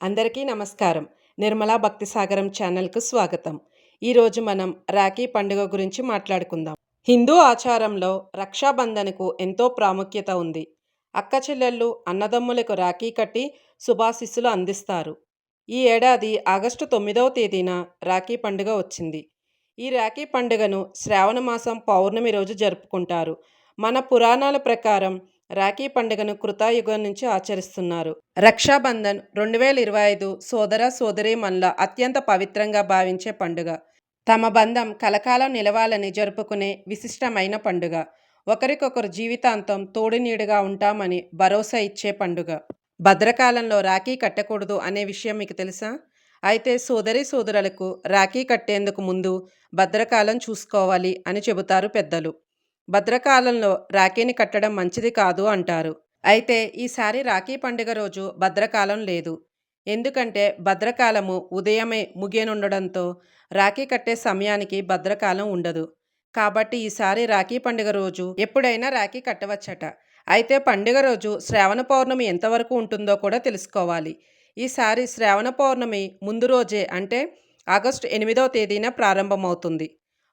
అందరికీ నమస్కారం. నిర్మలా భక్తి సాగరం ఛానల్‌కు స్వాగతం. ఈరోజు మనం రాఖీ పండుగ గురించి మాట్లాడుకుందాం. హిందూ ఆచారంలో రక్షాబంధన్‌కు ఎంతో ప్రాముఖ్యత ఉంది. అక్క చెల్లెళ్ళు అన్నదమ్ములకు రాఖీ కట్టి శుభాశీస్సులు అందిస్తారు. ఈ ఏడాది ఆగస్టు 9వ తేదీన రాఖీ పండుగ వచ్చింది. ఈ రాఖీ పండుగను శ్రావణ మాసం పౌర్ణమి రోజు జరుపుకుంటారు. మన పురాణాల ప్రకారం రాఖీ పండుగను కృతయుగం నుంచి ఆచరిస్తున్నారు. రక్షాబంధన్ 2025 సోదర సోదరీమణుల అత్యంత పవిత్రంగా భావించే పండుగ. తమ బంధం కలకాలం నిలవాలని జరుపుకునే విశిష్టమైన పండుగ. ఒకరికొకరు జీవితాంతం తోడునీడుగా ఉంటామని భరోసా ఇచ్చే పండుగ. భద్రకాలంలో రాఖీ కట్టకూడదు అనే విషయం మీకు తెలుసా? అయితే సోదరులకు రాఖీ కట్టేందుకు ముందు భద్రకాలం చూసుకోవాలి అని చెబుతారు పెద్దలు. భద్రకాలంలో రాఖీని కట్టడం మంచిది కాదు అంటారు. అయితే ఈసారి రాఖీ పండుగ రోజు భద్రకాలం లేదు. ఎందుకంటే భద్రకాలము ఉదయమే ముగియనుండడంతో రాఖీ కట్టే సమయానికి భద్రకాలం ఉండదు. కాబట్టి ఈసారి రాఖీ పండుగ రోజు ఎప్పుడైనా రాఖీ కట్టవచ్చట. అయితే పండుగ రోజు శ్రావణ పౌర్ణమి ఎంతవరకు ఉంటుందో కూడా తెలుసుకోవాలి. ఈసారి శ్రావణ పౌర్ణమి ముందు రోజే అంటే ఆగస్టు 8వ తేదీన ప్రారంభమవుతుంది.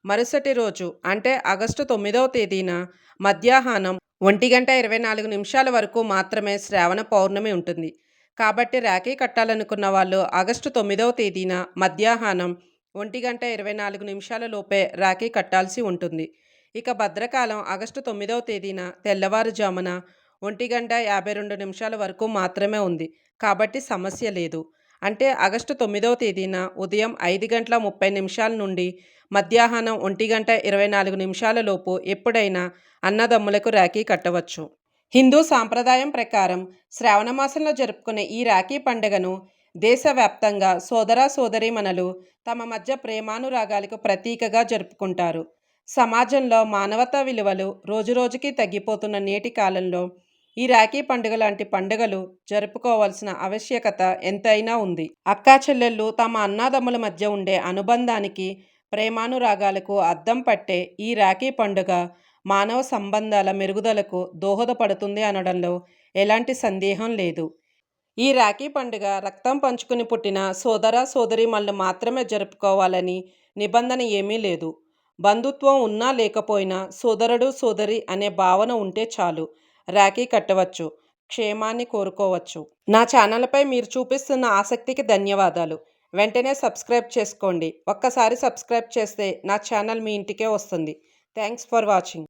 మరుసటి రోజు అంటే ఆగస్టు 9వ తేదీన మధ్యాహ్నం 1:24 వరకు మాత్రమే శ్రావణ పౌర్ణమి ఉంటుంది. కాబట్టి రాఖీ కట్టాలనుకున్న వాళ్ళు ఆగస్టు 9వ తేదీన మధ్యాహ్నం 1:24 లోపే రాఖీ కట్టాల్సి ఉంటుంది. ఇక భద్రకాలం ఆగస్టు 9వ తేదీన తెల్లవారుజామున 1:52 వరకు మాత్రమే ఉంది. కాబట్టి సమస్య లేదు. అంటే ఆగస్టు 9వ తేదీన ఉదయం 5:30 నుండి మధ్యాహ్నం 1:24 లోపు ఎప్పుడైనా అన్నదమ్ములకు రాఖీ కట్టవచ్చు. హిందూ సాంప్రదాయం ప్రకారం శ్రావణ మాసంలో జరుపుకునే ఈ రాఖీ పండుగను దేశవ్యాప్తంగా సోదర సోదరీమణులు తమ మధ్య ప్రేమానురాగాలకు ప్రతీకగా జరుపుకుంటారు. సమాజంలో మానవతా విలువలు రోజురోజుకి తగ్గిపోతున్న నేటి కాలంలో ఈ రాఖీ పండుగ లాంటి పండుగలు జరుపుకోవాల్సిన ఆవశ్యకత ఎంతైనా ఉంది. అక్కా చెల్లెళ్ళు తమ అన్నాదమ్ముల మధ్య ఉండే అనుబంధానికి, ప్రేమానురాగాలకు అద్దం పట్టే ఈ రాఖీ పండుగ మానవ సంబంధాల మెరుగుదలకు దోహదపడుతుంది అనడంలో ఎలాంటి సందేహం లేదు. ఈ రాఖీ పండుగ రక్తం పంచుకుని పుట్టిన సోదర సోదరీమణులు మాత్రమే జరుపుకోవాలని నిబంధన ఏమీ లేదు. బంధుత్వం ఉన్నా లేకపోయినా సోదరుడు సోదరి అనే భావన ఉంటే చాలు రాఖీ కట్టవచ్చు, క్షేమాన్ని కోరుకోవచ్చు. నా ఛానల్పై మీరు చూపిస్తున్న ఆసక్తికి ధన్యవాదాలు. వెంటనే సబ్స్క్రైబ్ చేసుకోండి. ఒక్కసారి సబ్స్క్రైబ్ చేస్తే నా ఛానల్ మీ ఇంటికే వస్తుంది. Thanks for watching.